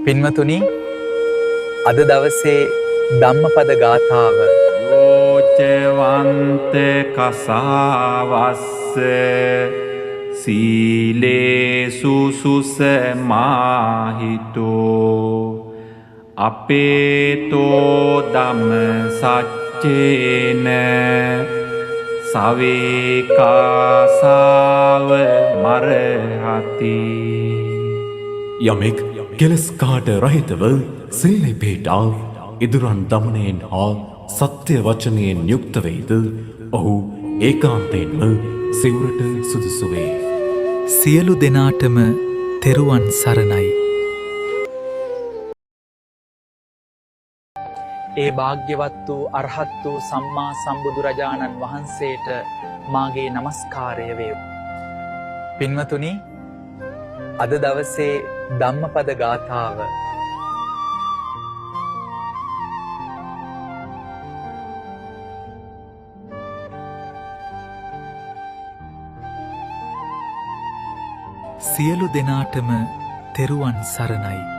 පින්වතුනි, අද දවසේ ධම්මපද ගාථාව යෝචවන්ත කසාවස්ස සීලේසු සුසමාහිතෝ අපේතෝ ධම්ම සච්චේන සවේකාසාව මරහති. යමෙක් කෙලස් කාට රහිතව සීලේ පිහිටා ඉදුරන් දමනයෙන් හා සත්‍ය වචනයෙන් යුක්ත වේද ඔහු ඒකාන්තයෙන්ම සිවුරට සුදුසු වේ. සියලු දෙනාටම තෙරුවන් සරණයි. ඒ භාග්‍යවත් වූ අරහත් වූ සම්මා සම්බුදුරජාණන් වහන්සේට මාගේ නමස්කාරය වේවා. පින්වතුනි, අද දවසේ ධම්මපද ගාථාව සියලු දෙනාටම තෙරුවන් සරණයි.